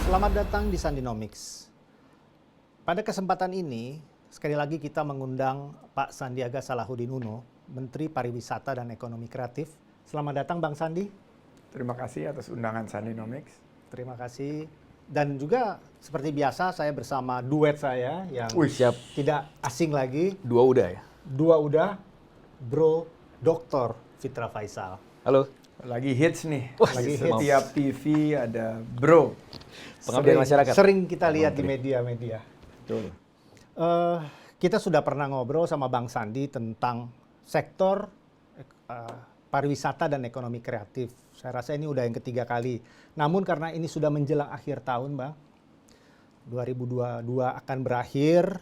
Selamat datang di Sandinomics. Pada kesempatan ini, sekali lagi kita mengundang Pak Sandiaga Salahuddin Uno, Menteri Pariwisata dan Ekonomi Kreatif. Selamat datang Bang Sandi. Terima kasih atas undangan Sandinomics. Terima kasih. Dan juga seperti biasa saya bersama duet saya yang Siap. tidak asing lagi. Dua udah ya? Dua udah, Bro Dr. Fitra Faisal. Halo. Lagi hits nih. Wah, lagi hits. setiap TV ada bro. Pengabdian masyarakat. Sering kita lihat di media-media. Betul. Kita sudah pernah ngobrol sama Bang Sandi tentang sektor pariwisata dan ekonomi kreatif. Saya rasa ini udah yang ketiga kali. Namun karena ini sudah menjelang akhir tahun, Bang, 2022 akan berakhir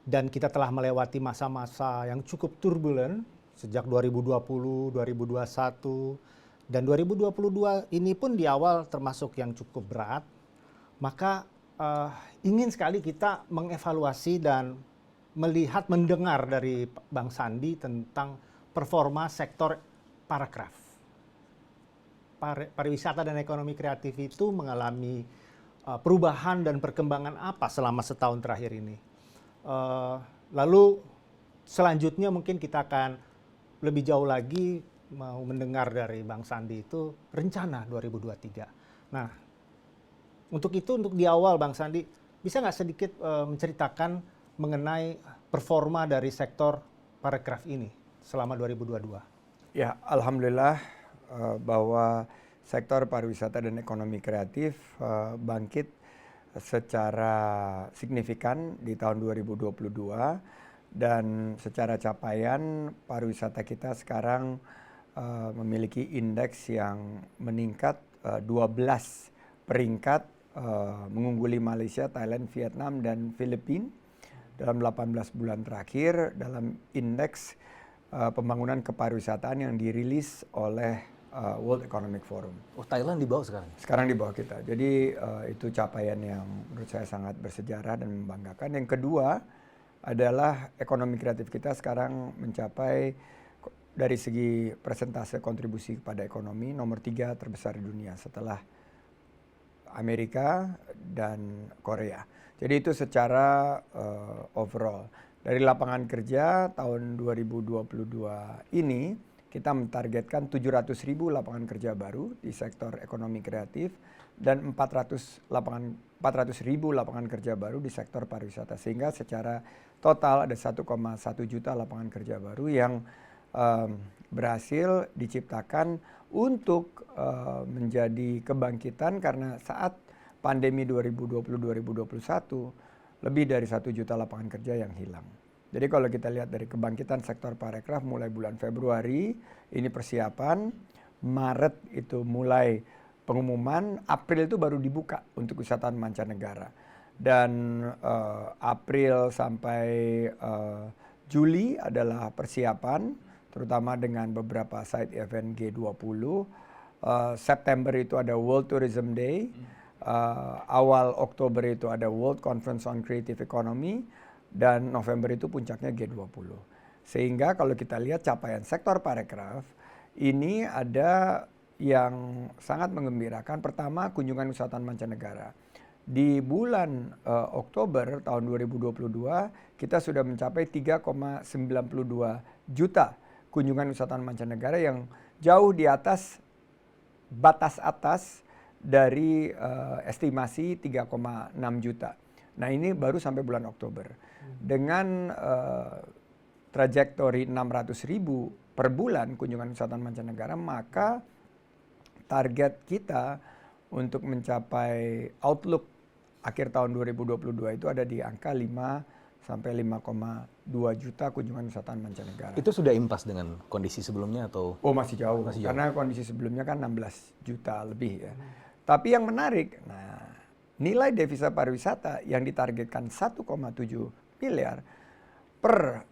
dan kita telah melewati masa-masa yang cukup turbulen sejak 2020, 2021, dan 2022 ini pun di awal termasuk yang cukup berat. Maka ingin sekali kita mengevaluasi dan melihat, mendengar dari Bang Sandi tentang performa sektor parekraf. Pariwisata dan ekonomi kreatif itu mengalami perubahan dan perkembangan apa selama setahun terakhir ini. Lalu selanjutnya mungkin kita akan lebih jauh lagi mau mendengar dari Bang Sandi itu rencana 2023. Nah, untuk itu, untuk di awal Bang Sandi, bisa nggak sedikit menceritakan mengenai performa dari sektor parekraf ini selama 2022? Ya, alhamdulillah bahwa sektor pariwisata dan ekonomi kreatif bangkit secara signifikan di tahun 2022 dan secara capaian pariwisata kita sekarang memiliki indeks yang meningkat 12 peringkat mengungguli Malaysia, Thailand, Vietnam, dan Filipina dalam 18 bulan terakhir dalam indeks pembangunan kepariwisataan yang dirilis oleh World Economic Forum. Oh, Thailand di bawah sekarang? Sekarang di bawah kita. Jadi itu capaian yang menurut saya sangat bersejarah dan membanggakan. Yang kedua adalah ekonomi kreatif kita sekarang mencapai dari segi persentase kontribusi kepada ekonomi nomor 3 terbesar di dunia setelah Amerika dan Korea. Jadi itu secara overall. Dari lapangan kerja tahun 2022 ini kita mentargetkan 700.000 lapangan kerja baru di sektor ekonomi kreatif dan 400.000 lapangan kerja baru di sektor pariwisata. Sehingga secara total ada 1,1 juta lapangan kerja baru yang berhasil diciptakan untuk menjadi kebangkitan karena saat pandemi 2020-2021 lebih dari 1 juta lapangan kerja yang hilang. Jadi kalau kita lihat dari kebangkitan sektor parekraf mulai bulan Februari ini persiapan, Maret itu mulai pengumuman, April itu baru dibuka untuk wisatawan mancanegara. Dan April sampai Juli adalah persiapan terutama dengan beberapa side event G20. September itu ada World Tourism Day. Awal Oktober itu ada World Conference on Creative Economy. Dan November itu puncaknya G20. Sehingga kalau kita lihat capaian sektor parekraf, ini ada yang sangat menggembirakan. Pertama, kunjungan wisatawan mancanegara. Di bulan Oktober tahun 2022, kita sudah mencapai 3,92 juta kunjungan wisatawan mancanegara yang jauh di atas batas atas dari estimasi 3,6 juta. Nah ini baru sampai bulan Oktober. Dengan trajektori 600.000 per bulan kunjungan wisatawan mancanegara, maka target kita untuk mencapai outlook akhir tahun 2022 itu ada di angka 5 sampai 5,2 juta kunjungan wisatawan mancanegara. Itu sudah impas dengan kondisi sebelumnya atau? Oh masih jauh, karena kondisi sebelumnya kan 16 juta lebih ya. Tapi yang menarik, nah nilai devisa pariwisata yang ditargetkan 1,7 miliar per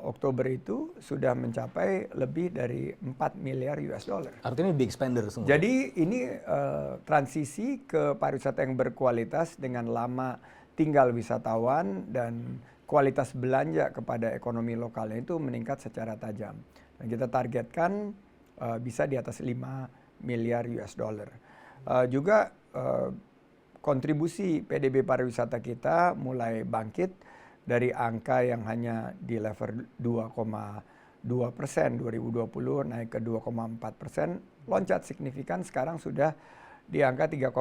Oktober itu sudah mencapai lebih dari 4 miliar US dollar. Artinya big spender semua. Jadi ini transisi ke pariwisata yang berkualitas dengan lama tinggal wisatawan dan kualitas belanja kepada ekonomi lokalnya itu meningkat secara tajam. Dan kita targetkan bisa di atas 5 miliar US dollar. Juga kontribusi PDB pariwisata kita mulai bangkit dari angka yang hanya di level 2,2% 2020 naik ke 2,4%, loncat signifikan sekarang sudah di angka 3,6,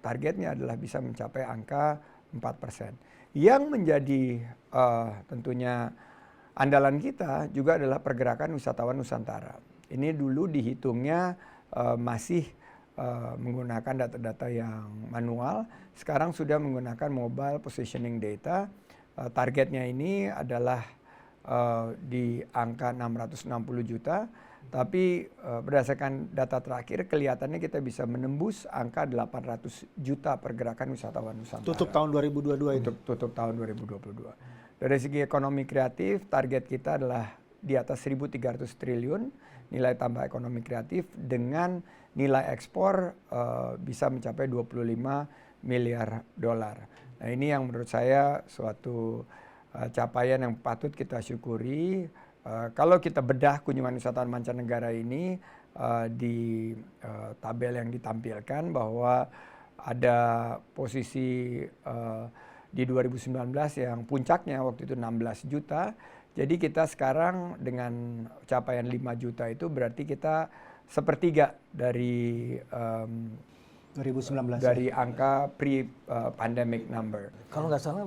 targetnya adalah bisa mencapai angka 4%. Yang menjadi tentunya andalan kita juga adalah pergerakan wisatawan Nusantara. Ini dulu dihitungnya masih menggunakan data-data yang manual, sekarang sudah menggunakan mobile positioning data. Targetnya ini adalah di angka 660 juta, tapi berdasarkan data terakhir kelihatannya kita bisa menembus angka 800 juta pergerakan wisatawan Nusantara. Tutup tahun 2022 ini? Tutup tahun 2022. Dari segi ekonomi kreatif, target kita adalah di atas 1.300 triliun nilai tambah ekonomi kreatif dengan nilai ekspor bisa mencapai 25 miliar dolar. Nah, ini yang menurut saya suatu capaian yang patut kita syukuri. Kalau kita bedah kunjungan wisatawan mancanegara ini di tabel yang ditampilkan bahwa ada posisi di 2019 yang puncaknya waktu itu 16 juta. Jadi kita sekarang dengan capaian 5 juta itu berarti kita sepertiga dari 2019 dari angka pre-pandemic number. Kalau nggak salah,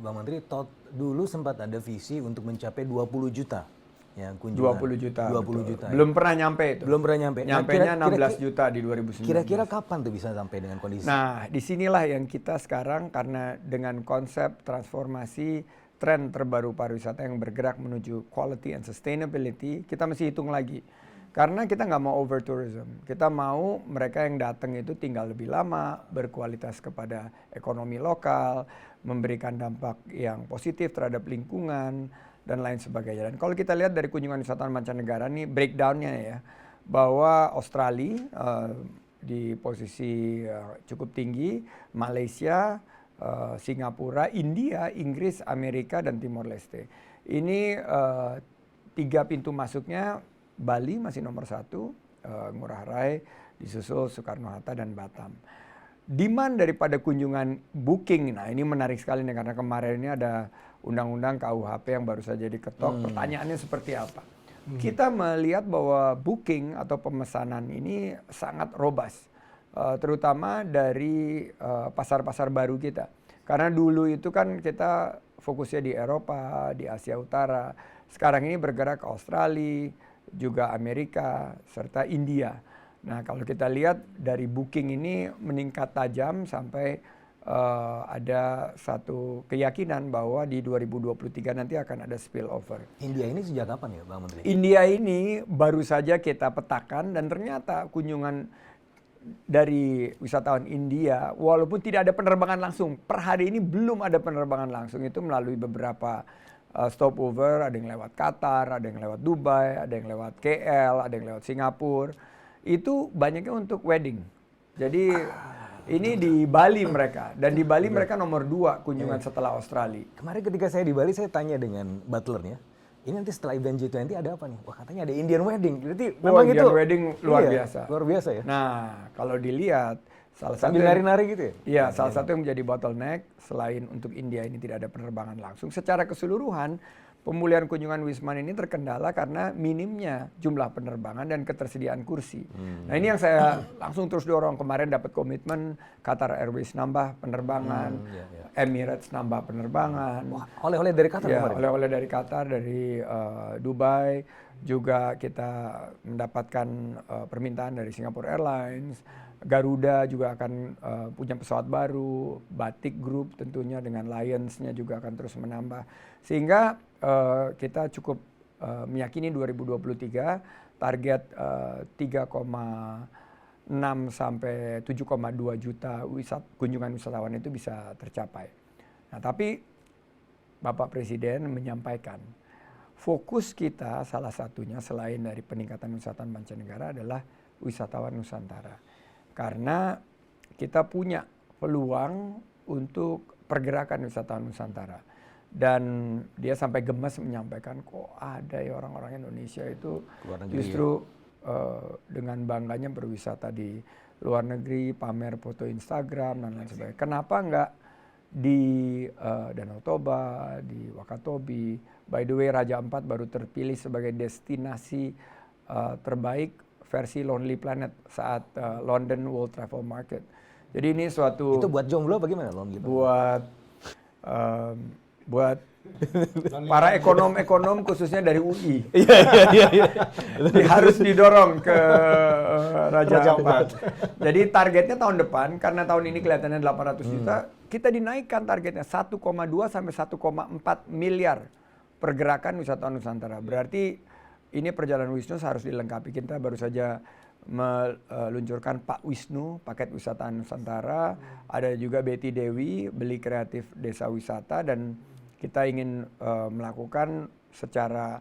Bang Menteri, dulu sempat ada visi untuk mencapai 20 juta. Ya, kunjungan. 20 juta. 20 juta. Belum pernah nyampe itu. Belum pernah nyampe. Nyampenya 16 juta di 2019. Kira-kira kapan tuh bisa sampai dengan kondisi? Nah, disinilah yang kita sekarang karena dengan konsep transformasi tren terbaru pariwisata yang bergerak menuju quality and sustainability, kita mesti hitung lagi. Karena kita nggak mau over tourism. Kita mau mereka yang datang itu tinggal lebih lama, berkualitas kepada ekonomi lokal, memberikan dampak yang positif terhadap lingkungan, dan lain sebagainya. Dan kalau kita lihat dari kunjungan wisatawan mancanegara nih breakdown-nya ya, bahwa Australia di posisi cukup tinggi, Malaysia, Singapura, India, Inggris, Amerika, dan Timor Leste. Ini 3 pintu masuknya. Bali masih nomor 1, Ngurah Rai, disusul Soekarno-Hatta dan Batam. Demand daripada kunjungan booking, nah ini menarik sekali nih karena kemarin ini ada undang-undang KUHP yang baru saja diketok. Pertanyaannya seperti apa? Kita melihat bahwa booking atau pemesanan ini sangat robust, terutama dari pasar-pasar baru kita. Karena dulu itu kan kita fokusnya di Eropa, di Asia Utara. Sekarang ini bergerak ke Australia, juga Amerika, serta India. Nah, kalau kita lihat dari booking ini meningkat tajam sampai ada satu keyakinan bahwa di 2023 nanti akan ada spillover. India ini sejak kapan ya, Bang Menteri? India ini baru saja kita petakan dan ternyata kunjungan dari wisatawan India, walaupun tidak ada penerbangan langsung, per hari ini belum ada penerbangan langsung, itu melalui beberapa stopover, ada yang lewat Qatar, ada yang lewat Dubai, ada yang lewat KL, ada yang lewat Singapura. Itu banyaknya untuk wedding. Jadi ini di Bali mereka, dan di Bali mereka nomor 2 kunjungan setelah Australia. Kemarin ketika saya di Bali, saya tanya dengan butlernya, ini nanti setelah event G20 ada apa nih? Wah, katanya ada Indian wedding. Berarti memang itu Indian wedding luar biasa. Luar biasa ya. Nah, kalau dilihat salah sambil nari-nari gitu ya? Iya, salah satu yang menjadi bottleneck selain untuk India ini tidak ada penerbangan langsung. Secara keseluruhan, pemulihan kunjungan Wisman ini terkendala karena minimnya jumlah penerbangan dan ketersediaan kursi. Nah, ini yang saya langsung terus dorong. Kemarin dapat komitmen Qatar Airways nambah penerbangan, Emirates nambah penerbangan. Wah, oleh-oleh dari Qatar ya, kemarin? Oleh-oleh dari Qatar, dari Dubai. Juga kita mendapatkan permintaan dari Singapore Airlines. Garuda juga akan punya pesawat baru, Batik Group tentunya dengan Lions-nya juga akan terus menambah. Sehingga kita cukup meyakini 2023 target 3,6 sampai 7,2 juta kunjungan wisatawan itu bisa tercapai. Nah, tapi Bapak Presiden menyampaikan fokus kita salah satunya selain dari peningkatan wisatawan mancanegara adalah wisatawan Nusantara. Karena kita punya peluang untuk pergerakan wisatawan Nusantara. Dan dia sampai gemes menyampaikan, kok ada ya orang-orang Indonesia itu justru dengan bangganya berwisata di luar negeri, pamer foto Instagram dan lain sebagainya. Kenapa nggak di Danau Toba, di Wakatobi? By the way, Raja Ampat baru terpilih sebagai destinasi terbaik versi Lonely Planet saat London World Travel Market. Jadi ini suatu Itu buat jomblo bagaimana Lonely Planet? buat para ekonom-ekonom khususnya dari UI. Iya. Harus didorong ke Raja Ampat. Jadi targetnya tahun depan, karena tahun ini kelihatannya 800 juta, kita dinaikkan targetnya 1,2 sampai 1,4 miliar pergerakan wisatawan Nusantara. Berarti ini perjalanan Wisnu harus dilengkapi. Kita baru saja meluncurkan Pak Wisnu, paket wisata Nusantara. Ada juga Betty Dewi, beli kreatif desa wisata, dan kita ingin melakukan secara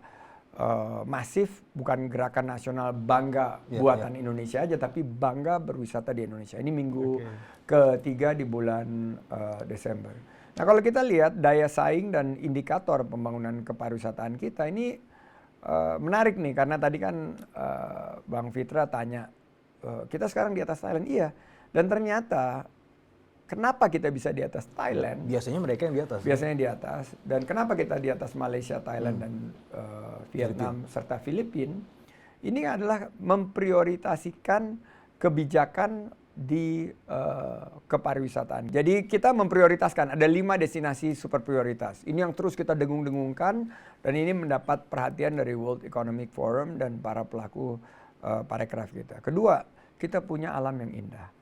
masif, bukan gerakan nasional bangga buatan Indonesia aja, tapi bangga berwisata di Indonesia. Ini minggu ketiga di bulan Desember. Nah, kalau kita lihat daya saing dan indikator pembangunan kepariwisataan kita ini menarik nih, karena tadi kan Bang Fitra tanya, kita sekarang di atas Thailand, iya. Dan ternyata kenapa kita bisa di atas Thailand? Biasanya mereka yang di atas. Biasanya di atas. Dan kenapa kita di atas Malaysia, Thailand, dan Vietnam serta Filipina? Ini adalah memprioritasikan kebijakan di kepariwisataan. Jadi kita memprioritaskan, ada 5 destinasi super prioritas. Ini yang terus kita dengung-dengungkan, dan ini mendapat perhatian dari World Economic Forum dan para pelaku parekraf kita. Kedua, kita punya alam yang indah.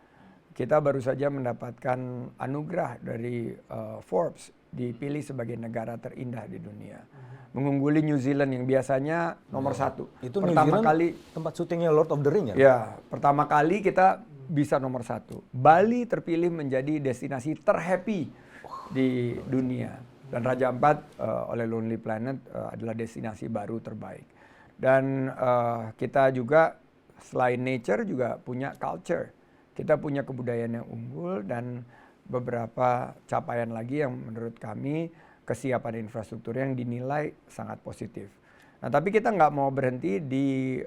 Kita baru saja mendapatkan anugerah dari Forbes, dipilih sebagai negara terindah di dunia. Mengungguli New Zealand yang biasanya nomor 1. Itu pertama New Zealand kali tempat syutingnya Lord of the Ring ya? Ya, pertama kali kita bisa nomor 1. Bali terpilih menjadi destinasi terhappy di dunia. Dan Raja Ampat oleh Lonely Planet adalah destinasi baru terbaik. Dan kita juga selain nature juga punya culture. Kita punya kebudayaan yang unggul dan beberapa capaian lagi yang menurut kami kesiapan infrastruktur yang dinilai sangat positif. Nah, tapi kita nggak mau berhenti di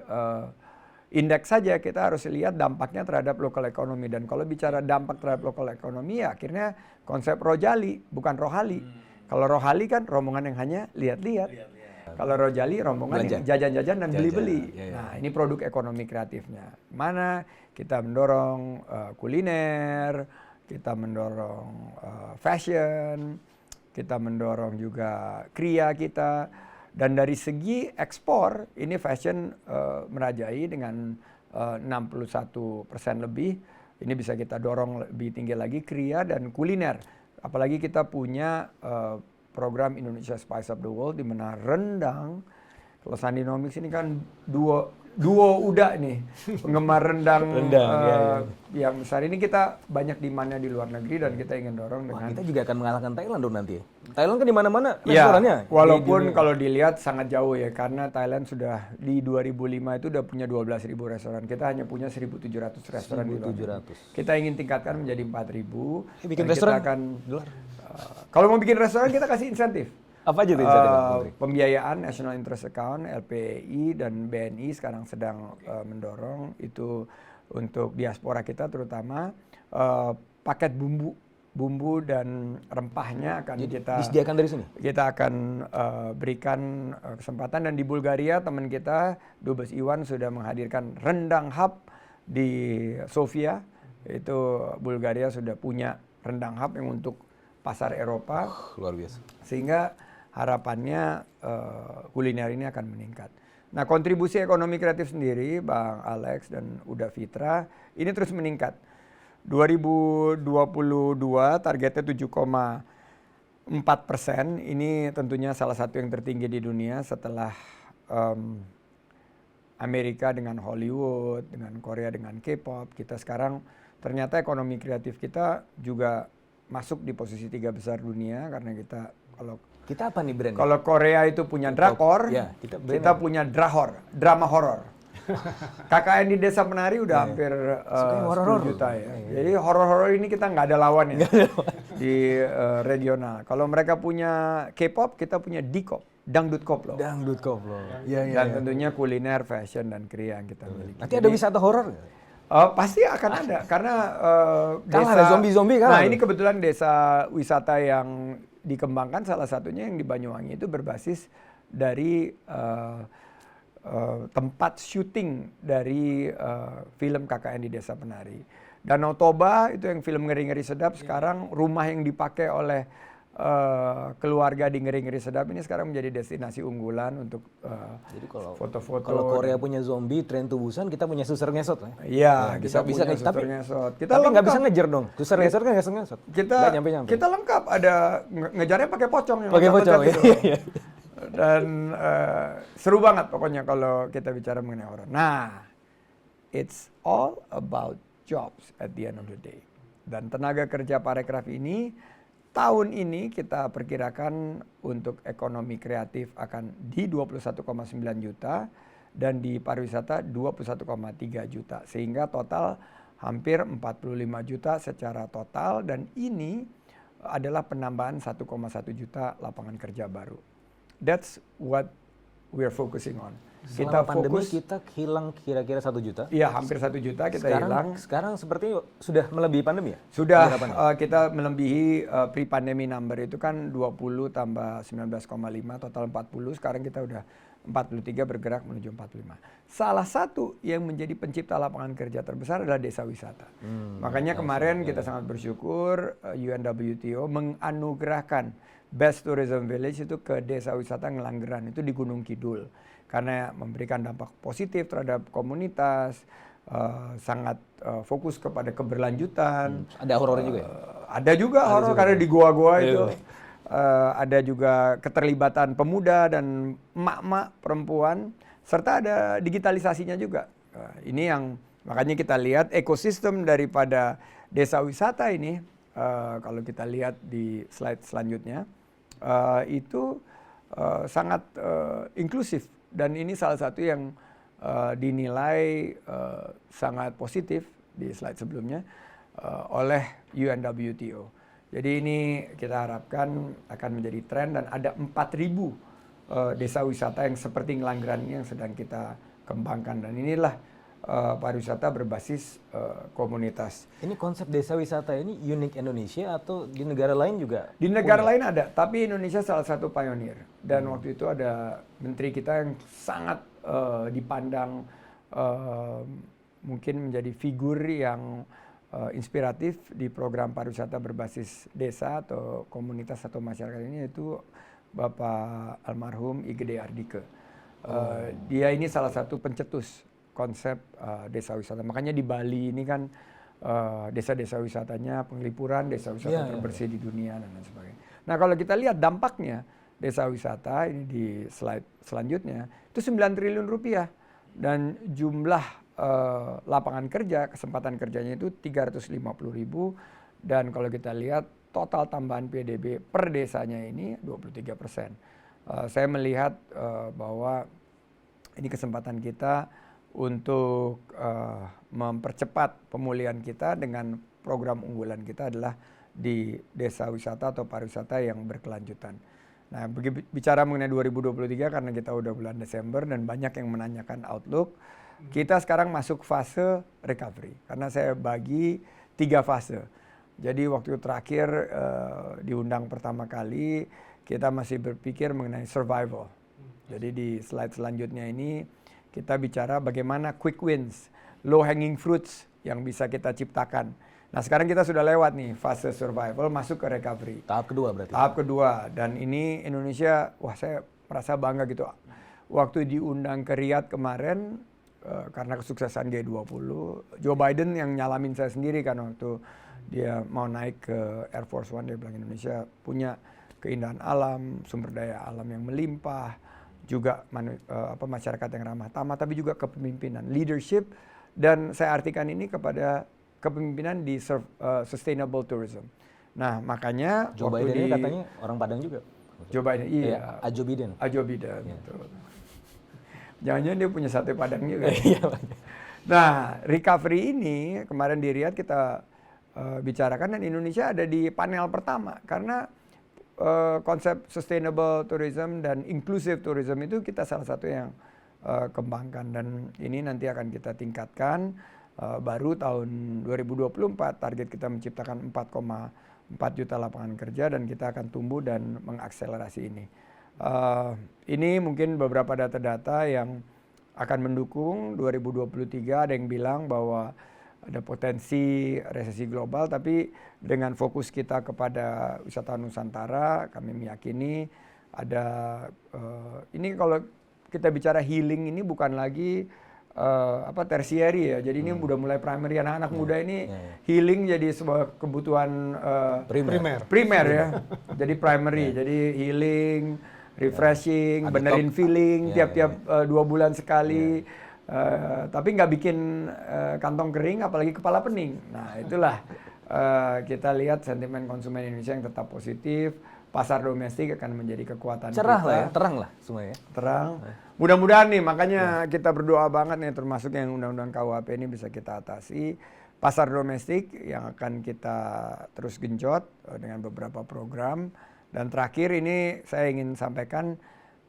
indeks saja, kita harus lihat dampaknya terhadap lokal ekonomi. Dan kalau bicara dampak terhadap lokal ekonomi, ya akhirnya konsep Rojali, bukan Rohali. Kalau Rohali kan rombongan yang hanya lihat-lihat. Kalau Rojali rombongan yang jajan-jajan dan beli-beli. Nah, ini produk ekonomi kreatifnya. Mana kita mendorong kuliner, kita mendorong fashion, kita mendorong juga kriya kita. Dan dari segi ekspor, ini fashion merajai dengan 61% lebih. Ini bisa kita dorong lebih tinggi lagi, kriya dan kuliner. Apalagi kita punya program Indonesia Spice Up the World, di mana rendang, kalau Sandinomics ini kan duo udah nih, penggemar rendang yang besar. Ini kita banyak demandnya di luar negeri dan kita ingin dorong dengan... Kita juga akan mengalahkan Thailand dong nanti. Thailand kan di mana-mana ya, restorannya. Walaupun kalau dilihat sangat jauh ya, karena Thailand sudah di 2005 itu udah punya 12.000 restoran. Kita hanya punya 1.700 restoran di luar negeri. Kita ingin tingkatkan menjadi 4.000. Bikin restoran kita akan, kalau mau bikin restoran kita kasih insentif. Apa aja tuh insentif? Pembiayaan National Interest Account, LPI dan BNI sekarang sedang mendorong itu untuk diaspora kita, terutama paket bumbu dan rempahnya akan kita disediakan dari sini. Kita akan berikan kesempatan. Dan di Bulgaria teman kita Dubes Iwan sudah menghadirkan rendang hub di Sofia. Itu Bulgaria sudah punya rendang hub yang untuk pasar Eropa. Luar biasa. Sehingga harapannya kuliner ini akan meningkat. Nah, kontribusi ekonomi kreatif sendiri, Bang Alex dan Uda Fitra, ini terus meningkat. 2022 targetnya 7,4%. Ini tentunya salah satu yang tertinggi di dunia setelah Amerika dengan Hollywood, dengan Korea dengan K-pop. Kita sekarang ternyata ekonomi kreatif kita juga masuk di posisi 3 besar dunia, karena kita apa nih brand? Kalau Korea itu punya drakor, ya, kita punya drama horor. KKN di Desa Penari udah hampir 10 juta ya. Jadi horor-horor ini kita nggak ada lawannya di regional. Kalau mereka punya K-pop, kita punya D-pop. dangdut koplo. Dangdut koplo. Iya, iya. Dan tentunya kuliner, fashion, dan kriya yang kita miliki. Nanti ada wisata horor nggak? Pasti akan ada, karena Kalah ada zombie-zombie kan? Nah, ini kebetulan desa wisata yang dikembangkan, salah satunya yang di Banyuwangi itu berbasis dari tempat syuting dari film KKN di Desa Penari. Danau Toba itu yang film Ngeri-Ngeri Sedap, sekarang rumah yang dipakai oleh keluarga di Ngeri-Ngeri Sedap ini sekarang menjadi destinasi unggulan untuk Jadi kalau foto-foto. Kalau Korea punya zombie, Train to Busan, kita punya suser ngesot. Iya, kita bisa punya tapi suster ngesot. Kita tapi nggak lengkap. bisa ngejar dong. Suser ngesot kan nggak ngesot. Kita nyampe. kita lengkap, ada ngejarnya pakai pocong yang Pakai loncat-loncat pocong, gitu. iya. Dan seru banget pokoknya kalau kita bicara mengenai horor. Nah, it's all about jobs at the end of the day. Dan tenaga kerja Parekraf ini tahun ini kita perkirakan untuk ekonomi kreatif akan di 21,9 juta dan di pariwisata 21,3 juta. Sehingga total hampir 45 juta secara total, dan ini adalah penambahan 1,1 juta lapangan kerja baru. That's what we're focusing on. Selama pandemi kita hilang kira-kira 1 juta. Iya, hampir 1 juta kita hilang. Sekarang seperti sudah melebihi pandemi ya? Sudah, kita melebihi pre-pandemi number itu kan 20 tambah 19,5, total 40. Sekarang kita udah 43 bergerak menuju 45. Salah satu yang menjadi pencipta lapangan kerja terbesar adalah desa wisata. Makanya kemarin kita sangat bersyukur UNWTO menganugerahkan Best Tourism Village itu ke desa wisata Ngelanggeran, itu di Gunung Kidul. Karena memberikan dampak positif terhadap komunitas, sangat fokus kepada keberlanjutan. Ada horornya juga ya? Ada juga horor karena di goa-goa itu. Ada juga keterlibatan pemuda dan emak-emak perempuan, serta ada digitalisasinya juga. Ini yang makanya kita lihat ekosistem daripada desa wisata ini, kalau kita lihat di slide selanjutnya, itu sangat inklusif. Dan ini salah satu yang dinilai sangat positif di slide sebelumnya oleh UNWTO. Jadi ini kita harapkan akan menjadi tren, dan ada 4.000 desa wisata yang seperti Ngelanggeran ini yang sedang kita kembangkan. Dan inilah pariwisata berbasis komunitas. Ini konsep desa wisata ini unik Indonesia atau di negara lain juga? Di negara lain ada, tapi Indonesia salah satu pionir. Dan waktu itu ada menteri kita yang sangat dipandang mungkin menjadi figur yang inspiratif di program pariwisata berbasis desa atau komunitas atau masyarakat ini, yaitu Bapak almarhum I Gede Ardike. Dia ini salah satu pencetus konsep desa wisata. Makanya di Bali ini kan desa-desa wisatanya penglipuran desa wisata terbersih di dunia dan lain sebagainya. Nah, kalau kita lihat dampaknya desa wisata ini di slide selanjutnya itu 9 triliun rupiah, dan jumlah lapangan kerja, kesempatan kerjanya itu 350.000, dan kalau kita lihat total tambahan PDB per desanya ini 23%. Saya melihat bahwa ini kesempatan kita untuk mempercepat pemulihan kita dengan program unggulan kita adalah di desa wisata atau pariwisata yang berkelanjutan. Nah, bicara mengenai 2023 karena kita udah bulan Desember dan banyak yang menanyakan outlook, kita sekarang masuk fase recovery karena saya bagi 3 fase. Jadi waktu terakhir diundang pertama kali kita masih berpikir mengenai survival. Jadi di slide selanjutnya ini kita bicara bagaimana quick wins, low hanging fruits yang bisa kita ciptakan. Nah, sekarang kita sudah lewat nih fase survival, masuk ke recovery. Tahap kedua berarti. Tahap kedua, dan ini Indonesia, wah saya merasa bangga gitu. Waktu diundang ke Riyadh kemarin, karena kesuksesan G20, Joe Biden yang nyalamin saya sendiri kan waktu dia mau naik ke Air Force One, dia bilang Indonesia punya keindahan alam, sumber daya alam yang melimpah, juga masyarakat yang ramah tamah, tapi juga kepemimpinan, leadership, dan saya artikan ini kepada kepemimpinan di sustainable tourism. Nah, makanya Joe Biden ini katanya orang Padang juga. Joe Biden, iya. Ajo Biden. Ajo Biden, betul. Jangan-jangan dia punya sate Padang juga. Iya. Nah, recovery ini kemarin di Riyadh kita bicarakan, dan Indonesia ada di panel pertama karena konsep sustainable tourism dan inclusive tourism itu kita salah satu yang kembangkan, dan ini nanti akan kita tingkatkan. Baru tahun 2024 target kita menciptakan 4,4 juta lapangan kerja, dan kita akan tumbuh dan mengakselerasi ini. Ini mungkin beberapa data-data yang akan mendukung 2023. Ada yang bilang bahwa ada potensi resesi global, tapi dengan fokus kita kepada wisata Nusantara, kami meyakini ada ini kalau kita bicara healing ini bukan lagi tertiary ya. Jadi ini udah mulai primary, anak-anak muda ini healing jadi sebuah kebutuhan primer ya. Jadi primary, jadi healing, refreshing, benerin feeling tiap-tiap 2 bulan sekali. Tapi nggak bikin kantong kering, apalagi kepala pening. Nah itulah kita lihat sentimen konsumen Indonesia yang tetap positif. Pasar domestik akan menjadi kekuatan cerah kita. lah ya, terang lah semuanya. Terang. Mudah-mudahan nih, makanya kita berdoa banget nih, termasuk yang undang-undang KUHP ini bisa kita atasi. Pasar domestik yang akan kita terus genjot dengan beberapa program. Dan terakhir ini saya ingin sampaikan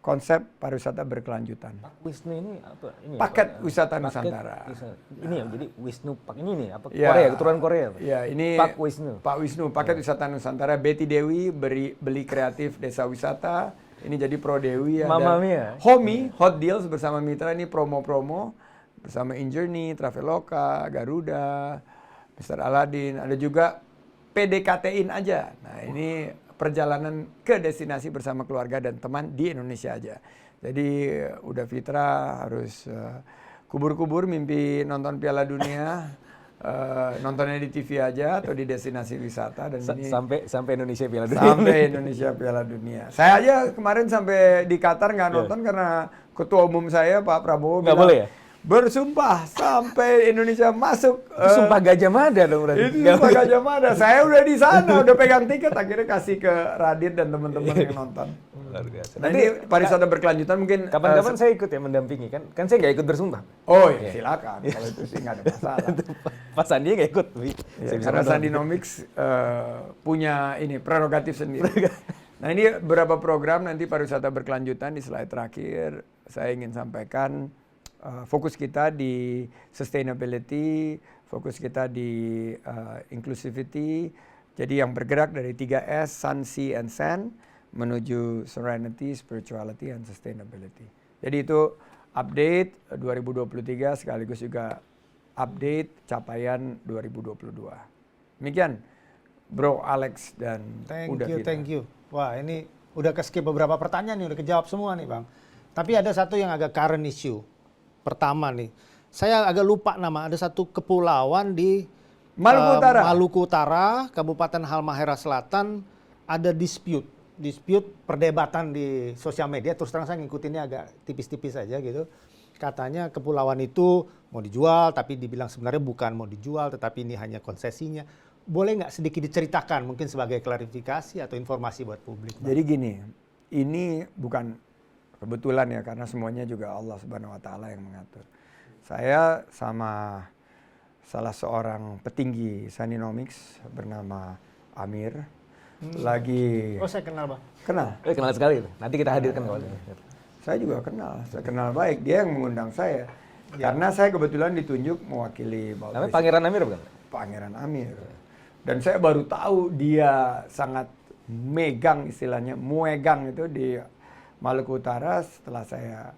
konsep pariwisata berkelanjutan. Pak Wisnu ini apa? Ini Paket apa? wisata Nusantara. Ini ya, jadi Wisnu Pak ini nih apa? Ya, Korea, keturunan Korea. Pak? Ya, ini Pak Wisnu. Pak Wisnu, paket wisata Nusantara. Betty Dewi beli kreatif desa wisata. Ini jadi Pro Dewi. Mamma ada Mia. Homi, Hot Deals bersama mitra, ini promo-promo bersama InJourney, Traveloka, Garuda, Mr. Aladin. Ada juga PDKT-in aja. Nah ini perjalanan ke destinasi bersama keluarga dan teman di Indonesia aja. Jadi udah fitrah harus kubur-kubur mimpi nonton Piala Dunia, nontonnya di TV aja atau di destinasi wisata, dan ini Sampai Indonesia Piala Dunia. sampai Indonesia Piala Dunia. Saya aja kemarin sampai di Qatar nggak nonton karena ketua umum saya Pak Prabowo Nggak bilang, boleh ya? bersumpah sampai Indonesia masuk. Sumpah Gajah Mada dong berarti. Itu Sumpah Gajah Mada. Saya udah di sana, udah pegang tiket, akhirnya kasih ke Radit dan teman-teman yang nonton. Luar biasa. Nanti pariwisata berkelanjutan mungkin Kapan-kapan saya ikut ya mendampingi kan saya nggak ikut bersumpah. Oh ya, silakan. Kalau itu sih nggak ada masalah. Pak Sandi nggak ikut. Ya, karena Sandinomics punya ini prerogatif sendiri. Nah ini beberapa program nanti pariwisata berkelanjutan di slide terakhir. Saya ingin sampaikan fokus kita di sustainability, fokus kita di inclusivity. Jadi yang bergerak dari 3S, Sun, Sea, and Sand, menuju serenity, spirituality, and sustainability. Jadi itu update 2023 sekaligus juga update capaian 2022. Demikian Bro Alex dan Thank you. Wah ini udah ke-skip beberapa pertanyaan nih, udah kejawab semua nih Bang. Tapi ada satu yang agak current issue. Pertama nih, saya agak lupa nama, ada satu kepulauan di Maluku Utara, Kabupaten Halmahera Selatan, ada dispute perdebatan di sosial media. Terus terang saya ngikutinnya agak tipis-tipis aja gitu. Katanya kepulauan itu mau dijual, tapi dibilang sebenarnya bukan mau dijual, tetapi ini hanya konsesinya. Boleh nggak sedikit diceritakan mungkin sebagai klarifikasi atau informasi buat publik? Bang? Jadi gini, ini bukan kebetulan ya, karena semuanya juga Allah Subhanahu wa Ta'ala yang mengatur. Saya sama salah seorang petinggi Sandinomics bernama Amir lagi. Oh saya kenal Bang. Kenal? Kenal sekali. Nanti kita hadirkan kalau Saya juga kenal, saya kenal baik. Dia yang mengundang saya. Karena saya kebetulan ditunjuk mewakili Bapak namanya Pangeran Amir bukan? Pangeran Amir. Dan saya baru tahu dia sangat megang, istilahnya muegang itu di Maluku Utara setelah saya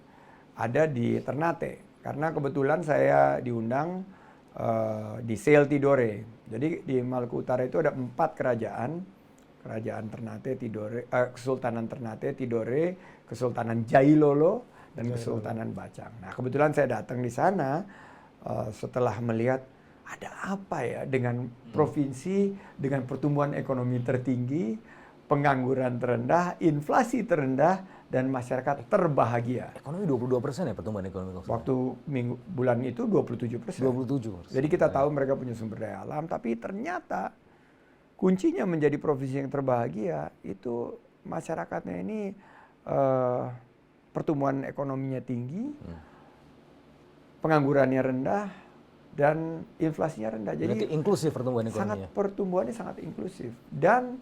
ada di Ternate. Karena kebetulan saya diundang di Sail Tidore. Jadi di Maluku Utara itu ada 4 kerajaan. Kerajaan Ternate, Tidore, Kesultanan Ternate, Tidore, Kesultanan Jailolo, dan Kesultanan Bacang. Nah kebetulan saya datang di sana setelah melihat ada apa ya dengan provinsi dengan pertumbuhan ekonomi tertinggi, pengangguran terendah, inflasi terendah, dan masyarakat terbahagia. Ekonomi 22% ya pertumbuhan ekonomi. Waktu bulan itu 27%. 27%. Jadi kita tahu mereka punya sumber daya alam, tapi ternyata kuncinya menjadi provinsi yang terbahagia itu masyarakatnya ini pertumbuhan ekonominya tinggi, penganggurannya rendah, dan inflasinya rendah. Jadi inklusif pertumbuhan ekonominya. Pertumbuhannya sangat inklusif. Dan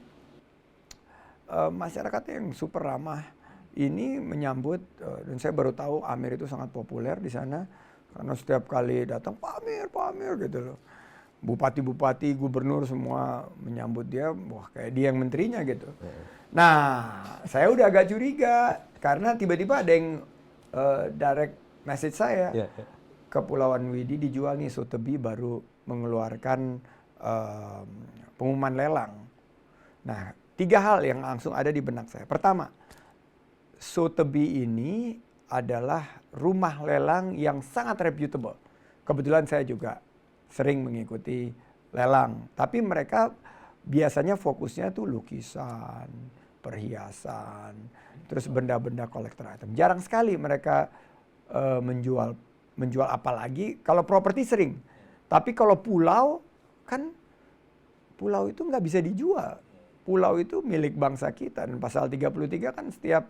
masyarakat yang super ramah ini menyambut, dan saya baru tahu Amir itu sangat populer di sana karena setiap kali datang Pak Amir gitu loh. Bupati-bupati, gubernur semua menyambut dia, wah kayak dia yang menterinya gitu. Nah, saya udah agak curiga karena tiba-tiba ada yang direct message saya. Kepulauan Widi dijual nih, Sotheby baru mengeluarkan pengumuman lelang. Nah, 3 hal yang langsung ada di benak saya. Pertama, Sotheby ini adalah rumah lelang yang sangat reputable. Kebetulan saya juga sering mengikuti lelang, tapi mereka biasanya fokusnya tuh lukisan, perhiasan, terus benda-benda kolektor item. Jarang sekali mereka menjual apalagi kalau properti sering. Tapi kalau pulau kan pulau itu nggak bisa dijual. Pulau itu milik bangsa kita dan pasal 33 kan setiap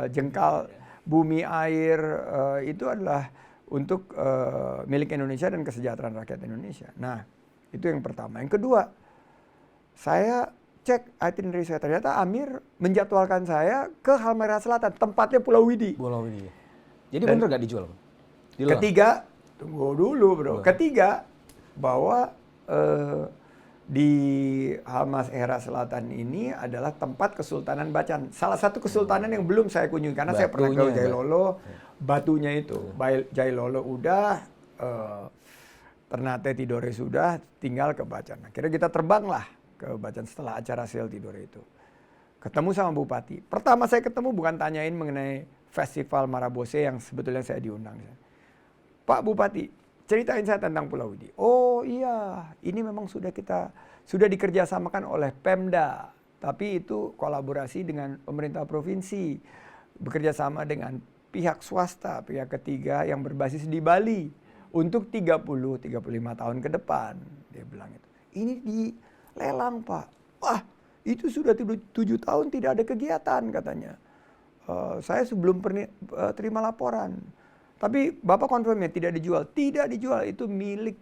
jengkal bumi air itu adalah untuk milik Indonesia dan kesejahteraan rakyat Indonesia. Nah, itu yang pertama. Yang kedua, saya cek itinerary saya, ternyata Amir menjadwalkan saya ke Halmahera Selatan, tempatnya Pulau Widi. Pulau Widi. Jadi bener nggak dijual? Ketiga, tunggu dulu bro. Ketiga, bahwa di Halmahera Selatan ini adalah tempat Kesultanan Bacan. Salah satu kesultanan yang belum saya kunjungi karena saya pernah ke Jailolo, batunya itu. Jailolo udah, Ternate Tidore sudah, tinggal ke Bacan. Akhirnya kita terbanglah ke Bacan setelah acara Sel Tidore itu. Ketemu sama Bupati. Pertama saya ketemu bukan tanyain mengenai Festival Marabose yang sebetulnya saya diundang. Pak Bupati, ceritain saya tentang Pulau Widi. Oh iya, ini memang sudah dikerjasamakan oleh Pemda, tapi itu kolaborasi dengan pemerintah provinsi, bekerja sama dengan pihak swasta, pihak ketiga yang berbasis di Bali untuk 30-35 tahun ke depan. Dia bilang itu. Ini dilelang Pak. Wah, itu sudah 7 tahun tidak ada kegiatan katanya. Saya sebelum terima laporan. Tapi Bapak konfirmnya tidak dijual. Tidak dijual, itu milik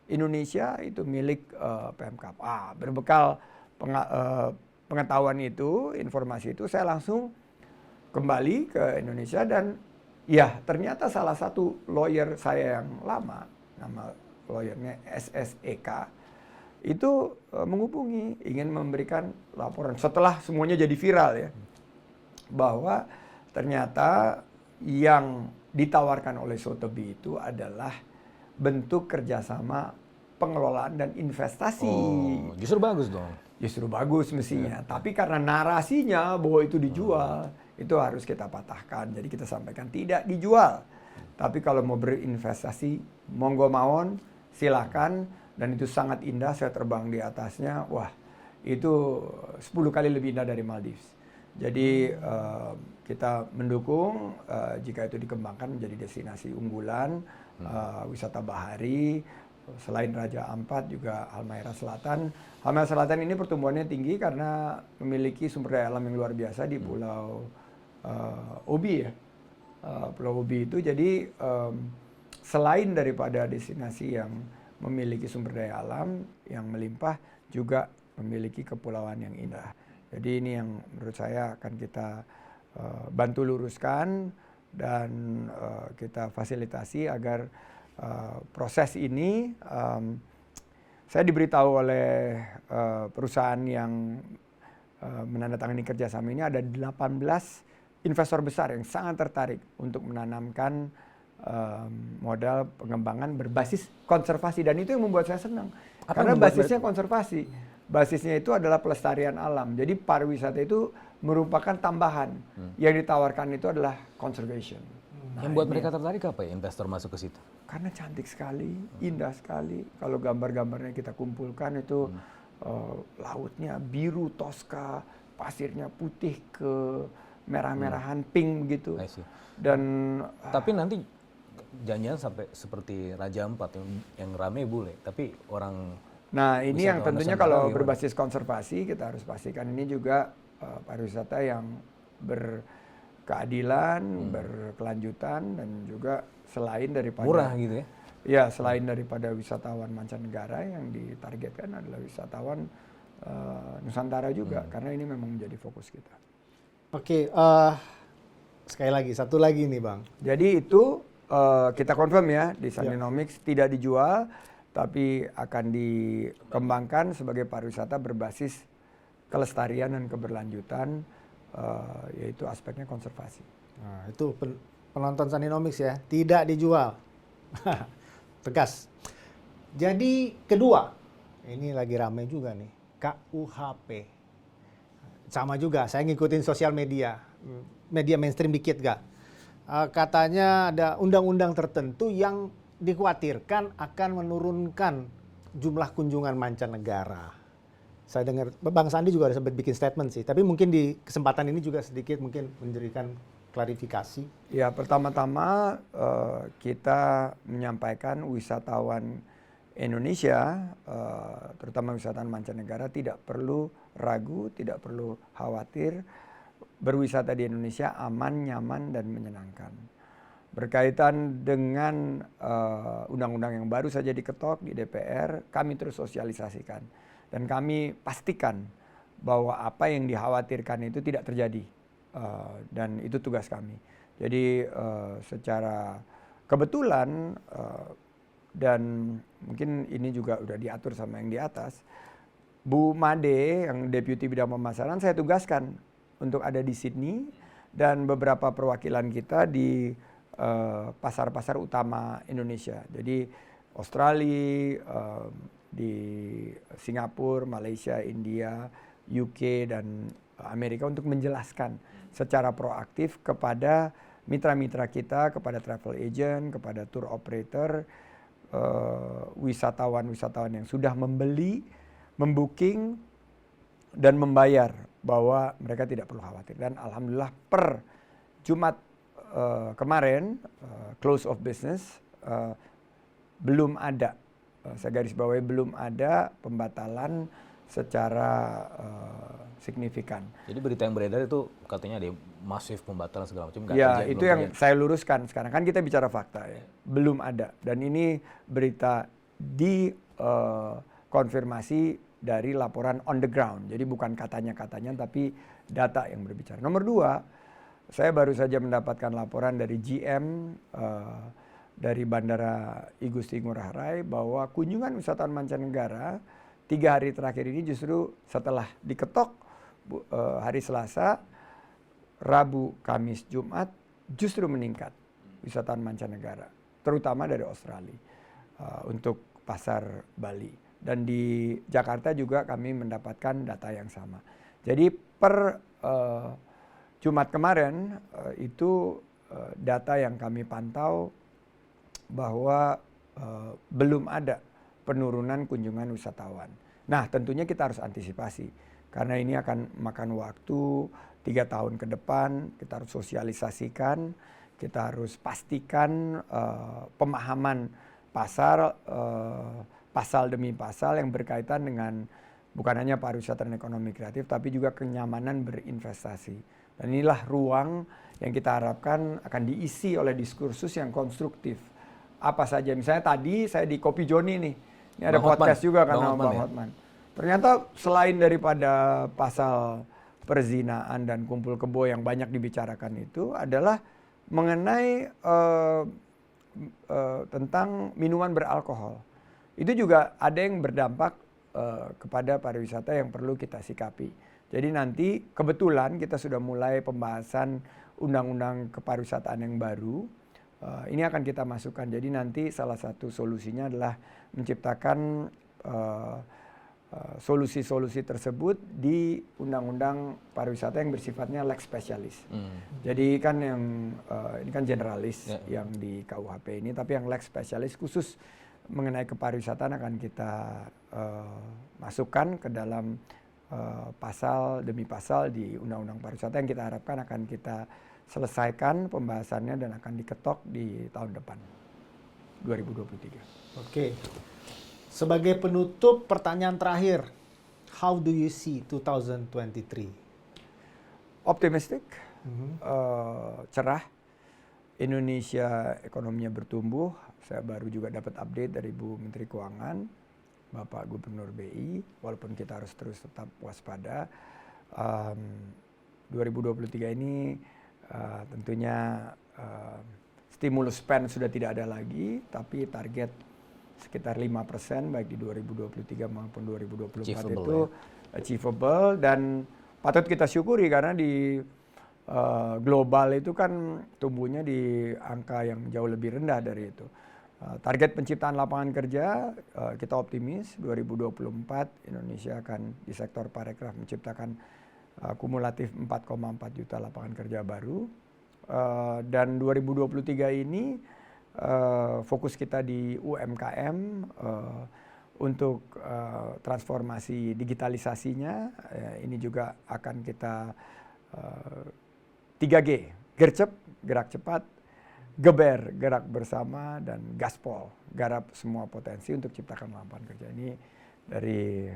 Indonesia, itu milik Pemkab. Berbekal pengetahuan itu, informasi itu, saya langsung kembali ke Indonesia dan ya ternyata salah satu lawyer saya yang lama, nama lawyernya SSEK, itu menghubungi, ingin memberikan laporan setelah semuanya jadi viral ya. Bahwa ternyata yang ditawarkan oleh Sotheby itu adalah bentuk kerjasama pengelolaan dan investasi. Oh, justru bagus dong. Justru bagus mestinya. Tapi karena narasinya bahwa itu dijual, itu harus kita patahkan. Jadi kita sampaikan tidak dijual. Tapi kalau mau berinvestasi, monggo mawon, silahkan. Dan itu sangat indah, saya terbang di atasnya. Wah, itu 10 kali lebih indah dari Maldives. Jadi kita mendukung jika itu dikembangkan menjadi destinasi unggulan, wisata bahari, selain Raja Ampat juga Halmahera Selatan. Halmahera Selatan ini pertumbuhannya tinggi karena memiliki sumber daya alam yang luar biasa di Pulau Obi ya. Pulau Obi itu jadi selain daripada destinasi yang memiliki sumber daya alam yang melimpah, juga memiliki kepulauan yang indah. Jadi ini yang menurut saya akan kita bantu luruskan dan kita fasilitasi agar proses ini, saya diberitahu oleh perusahaan yang menandatangani kerjasama ini ada 18 investor besar yang sangat tertarik untuk menanamkan modal pengembangan berbasis konservasi, dan itu yang membuat saya senang. Karena basisnya konservasi. Basisnya itu adalah pelestarian alam. Jadi pariwisata itu merupakan tambahan. Yang ditawarkan itu adalah conservation. Yang buat mereka tertarik apa ya investor masuk ke situ? Karena cantik sekali, indah sekali. Kalau gambar-gambarnya kita kumpulkan itu lautnya biru Tosca, pasirnya putih ke merah-merahan pink gitu. Dan tapi nanti jangan sampai seperti Raja Ampat yang rame bule, tapi orang. Nah ini yang tentunya kalau berbasis konservasi kita harus pastikan ini juga pariwisata yang berkeadilan, berkelanjutan, dan juga selain daripada murah gitu ya. Ya, selain daripada wisatawan mancanegara yang ditargetkan adalah wisatawan Nusantara juga, karena ini memang menjadi fokus kita. Oke, sekali lagi, satu lagi nih Bang. Jadi itu kita confirm ya di Sunnynomics tidak dijual, tapi akan dikembangkan sebagai pariwisata berbasis kelestarian dan keberlanjutan, yaitu aspeknya konservasi. Nah, itu penonton Sunnynomics ya, tidak dijual. Tegas. Jadi kedua, ini lagi ramai juga nih, KUHP. Sama juga, saya ngikutin sosial media mainstream dikit gak? Katanya ada undang-undang tertentu yang dikhawatirkan akan menurunkan jumlah kunjungan mancanegara. Saya dengar Bang Sandi juga ada sempat bikin statement sih, tapi mungkin di kesempatan ini juga sedikit mungkin memberikan klarifikasi. Ya, pertama-tama kita menyampaikan wisatawan Indonesia, terutama wisatawan mancanegara, tidak perlu ragu, tidak perlu khawatir. Berwisata di Indonesia aman, nyaman, dan menyenangkan. Berkaitan dengan undang-undang yang baru saja diketok di DPR, kami terus sosialisasikan. Dan kami pastikan bahwa apa yang dikhawatirkan itu tidak terjadi. Dan itu tugas kami. Jadi secara kebetulan, dan mungkin ini juga udah diatur sama yang di atas, Bu Made yang Deputi Bidang Pemasaran saya tugaskan untuk ada di Sydney dan beberapa perwakilan kita di pasar-pasar utama Indonesia. Jadi Australia, di Singapura, Malaysia, India, UK, dan Amerika untuk menjelaskan secara proaktif kepada mitra-mitra kita, kepada travel agent, kepada tour operator, wisatawan-wisatawan yang sudah membeli, membooking, dan membayar, bahwa mereka tidak perlu khawatir. Dan alhamdulillah per Jumat kemarin, close of business, belum ada, saya garis bawahi, belum ada pembatalan secara signifikan. Jadi berita yang beredar itu katanya ada masif pembatalan segala macam. Ya, itu yang saya luruskan sekarang. Kan kita bicara fakta ya. Belum ada. Dan ini berita konfirmasi dari laporan on the ground. Jadi bukan katanya-katanya, tapi data yang berbicara. Nomor 2, saya baru saja mendapatkan laporan dari GM dari Bandara I Gusti Ngurah Rai bahwa kunjungan wisatawan mancanegara 3 hari terakhir ini justru setelah diketok hari Selasa, Rabu, Kamis, Jumat justru meningkat wisatawan mancanegara, terutama dari Australia untuk pasar Bali. Dan di Jakarta juga kami mendapatkan data yang sama. Jadi per Jumat kemarin itu data yang kami pantau bahwa belum ada penurunan kunjungan wisatawan. Nah, tentunya kita harus antisipasi karena ini akan makan waktu 3 tahun ke depan. Kita harus sosialisasikan, kita harus pastikan pemahaman pasar, pasal demi pasal yang berkaitan dengan bukan hanya pariwisata dan ekonomi kreatif, tapi juga kenyamanan berinvestasi. Dan inilah ruang yang kita harapkan akan diisi oleh diskursus yang konstruktif. Apa saja, misalnya tadi saya di Kopi Joni nih, ini ada podcast juga kan sama Bang Hotman. Ternyata selain daripada pasal perzinaan dan kumpul kebo yang banyak dibicarakan itu adalah mengenai tentang minuman beralkohol. Itu juga ada yang berdampak kepada pariwisata yang perlu kita sikapi. Jadi nanti kebetulan kita sudah mulai pembahasan undang-undang kepariwisataan yang baru. Ini akan kita masukkan. Jadi nanti salah satu solusinya adalah menciptakan solusi-solusi tersebut di undang-undang pariwisata yang bersifatnya lex specialis. Jadi kan yang ini kan generalis yang di KUHP ini, tapi yang lex specialis khusus mengenai kepariwisataan akan kita masukkan ke dalam pasal demi pasal di Undang-Undang Pariwisata yang kita harapkan akan kita selesaikan pembahasannya dan akan diketok di tahun depan 2023. Oke. Sebagai penutup, pertanyaan terakhir. How do you see 2023? Optimistic, cerah. Indonesia ekonominya bertumbuh. Saya baru juga dapat update dari Bu Menteri Keuangan. Bapak Gubernur BI, walaupun kita harus terus tetap waspada. 2023 ini tentunya stimulus spend sudah tidak ada lagi, tapi target sekitar 5% baik di 2023 maupun 2024 Achievable, itu achievable, dan patut kita syukuri karena di global itu kan tumbuhnya di angka yang jauh lebih rendah dari itu. Target penciptaan lapangan kerja kita optimis 2024 Indonesia akan di sektor parekraf menciptakan kumulatif 4,4 juta lapangan kerja baru. Dan 2023 ini fokus kita di UMKM untuk transformasi digitalisasinya. Ini juga akan kita 3G, gercep, gerak cepat, geber, gerak bersama, dan gaspol, garap semua potensi untuk ciptakan lapangan kerja. Ini dari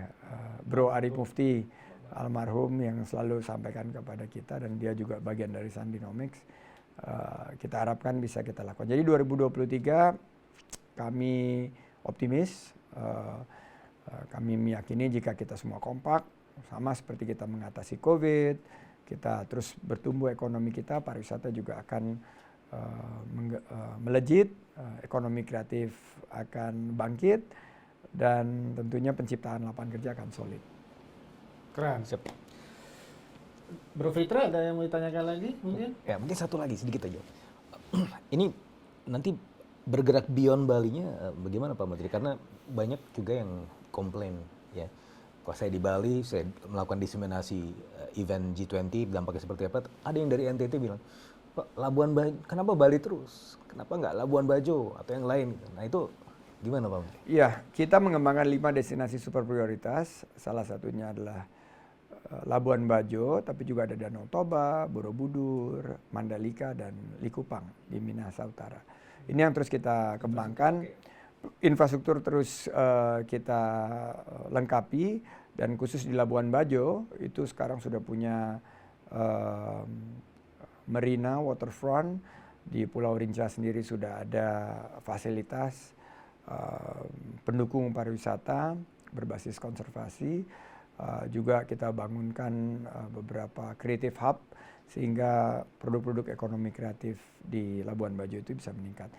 Bro Arif Mufti almarhum yang selalu sampaikan kepada kita, dan dia juga bagian dari Sandinomics. Kita harapkan bisa kita lakukan. Jadi 2023 kami optimis, kami meyakini jika kita semua kompak, sama seperti kita mengatasi COVID, kita terus bertumbuh ekonomi kita, pariwisata juga akan melejit, ekonomi kreatif akan bangkit, dan tentunya penciptaan lapangan kerja akan solid. Keren. Bro Fitra, ada yang mau ditanyakan lagi mungkin? Ya, mungkin satu lagi sedikit aja. Ini nanti bergerak beyond Bali-nya bagaimana Pak Menteri? Karena banyak juga yang komplain ya. Kalau saya di Bali, saya melakukan diseminasi event G20, dampaknya seperti apa? Ada yang dari NTT bilang, Pak, Labuan Bajo, kenapa Bali terus? Kenapa nggak Labuan Bajo atau yang lain? Nah itu gimana Pak Menteri? Iya, kita mengembangkan 5 destinasi super prioritas. Salah satunya adalah Labuan Bajo, tapi juga ada Danau Toba, Borobudur, Mandalika, dan Likupang di Minahasa Utara. Ini yang terus kita kembangkan. Infrastruktur terus kita lengkapi, dan khusus di Labuan Bajo itu sekarang sudah punya marina, waterfront. Di Pulau Rinca sendiri sudah ada fasilitas pendukung pariwisata berbasis konservasi. Juga kita bangunkan beberapa creative hub sehingga produk-produk ekonomi kreatif di Labuan Bajo itu bisa meningkat.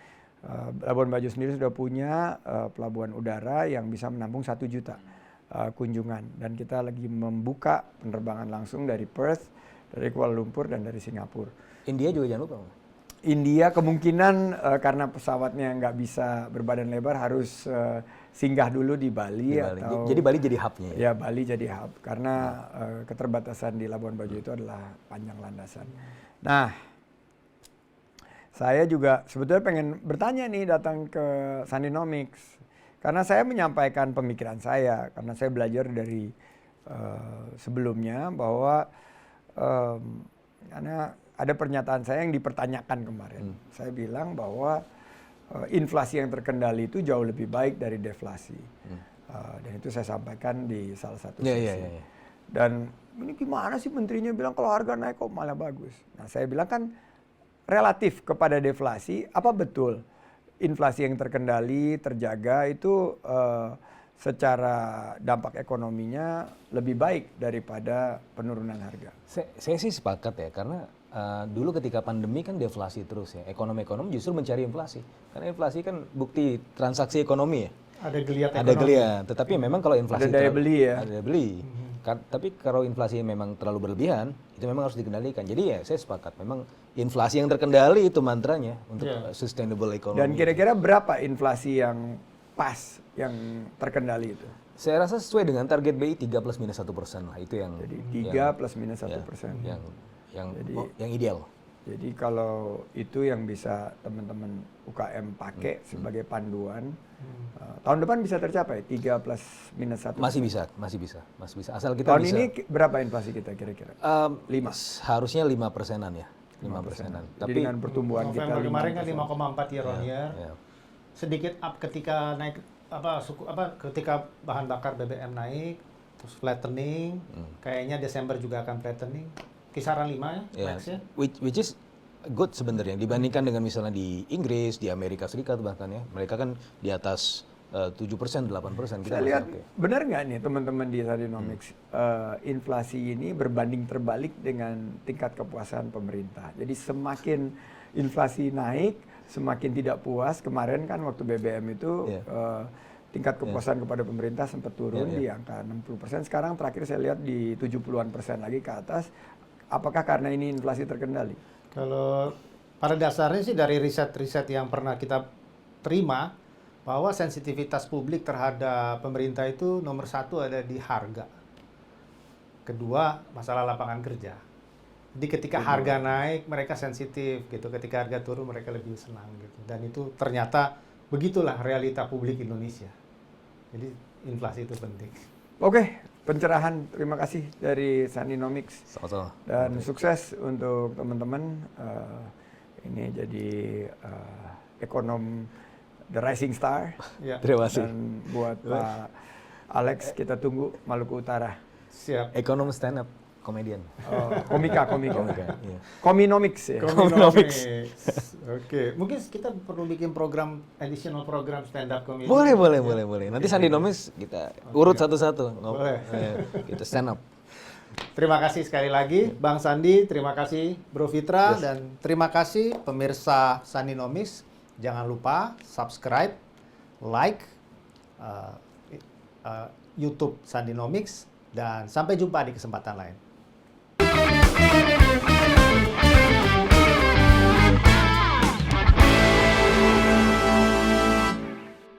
Labuan Bajo sendiri sudah punya pelabuhan udara yang bisa menampung 1 juta kunjungan, dan kita lagi membuka penerbangan langsung dari Perth, dari Kuala Lumpur, dan dari Singapura. India juga jangan lupa. India kemungkinan karena pesawatnya nggak bisa berbadan lebar harus singgah dulu di Bali. Atau jadi Bali jadi hub-nya ya? Ya, Bali jadi hub karena keterbatasan di Labuan Bajo itu adalah panjang landasan. Nah, saya juga sebetulnya pengen bertanya nih datang ke Sandinomics, karena saya menyampaikan pemikiran saya, karena saya belajar dari sebelumnya bahwa karena ada pernyataan saya yang dipertanyakan kemarin. Saya bilang bahwa inflasi yang terkendali itu jauh lebih baik dari deflasi. Dan itu saya sampaikan di salah satu sesi. Dan ini gimana sih menterinya bilang kalau harga naik kok malah bagus. Nah, saya bilang kan relatif kepada deflasi, apa betul inflasi yang terkendali, terjaga itu secara dampak ekonominya lebih baik daripada penurunan harga? Saya sih sepakat ya, karena dulu ketika pandemi kan deflasi terus ya. Ekonomi justru mencari inflasi. Karena inflasi kan bukti transaksi ekonomi ya. Ada geliat ekonomi. Ada geliat, tetapi memang kalau inflasi ada daya beli ya. Ada daya beli. Tapi kalau inflasi memang terlalu berlebihan, itu memang harus dikendalikan. Jadi ya saya sepakat, memang inflasi yang terkendali itu mantranya untuk sustainable economy. Dan kira-kira berapa inflasi yang pas, yang terkendali itu? Saya rasa sesuai dengan target BI 3 plus minus 1% lah. Itu yang jadi 3 plus minus 1%. Yang ideal. Jadi kalau itu yang bisa teman-teman UKM pakai sebagai panduan, tahun depan bisa tercapai 3 plus minus 1%. Masih bisa. Asal kita tahun bisa. ini berapa inflasi kita kira-kira? 5. Harusnya 5%-an ya. 5%-an. Tapi dengan pertumbuhan kita November kemarin kan 5,4 year on year. Sedikit up ketika naik ketika bahan bakar BBM naik, terus flattening. Kayaknya Desember juga akan flattening. Kisaran 5 ya, max ya. Which is good sebenarnya dibandingkan dengan misalnya di Inggris, di Amerika Serikat bahkan ya. Mereka kan di atas 7%, 8%. Kita Saya masih lihat oke. benar nggak nih teman-teman di Sandinomics, inflasi ini berbanding terbalik dengan tingkat kepuasan pemerintah. Jadi semakin inflasi naik, semakin tidak puas. Kemarin kan waktu BBM itu tingkat kepuasan kepada pemerintah sempat turun di angka 60%. Sekarang terakhir saya lihat di 70-an% lagi ke atas. Apakah karena ini inflasi terkendali? Kalau pada dasarnya sih dari riset-riset yang pernah kita terima, bahwa sensitivitas publik terhadap pemerintah itu nomor 1 ada di harga. Kedua, masalah lapangan kerja. Jadi ketika harga naik, mereka sensitif gitu. Ketika harga turun, mereka lebih senang gitu. Dan itu ternyata begitulah realita publik Indonesia. Jadi inflasi itu penting. Oke, pencerahan terima kasih dari Sandinomics. Sama-sama. Dan sukses untuk teman-teman. Ini jadi ekonom The Rising Star. Ya. Terima kasih. Dan buat Pak Alex, kita tunggu Maluku Utara. Siap. Ekonom stand up komedian. Komika. Iya. Kominomics ya. Kominomics. Oke, mungkin kita perlu bikin additional program stand up comedy. Boleh. Nanti Sandinomics kita urut satu-satu. Boleh. Kita stand up. Terima kasih sekali lagi Bang Sandi, terima kasih Bro Fitra, dan terima kasih pemirsa Sandinomics. Jangan lupa subscribe, like YouTube Sandinomics, dan sampai jumpa di kesempatan lain.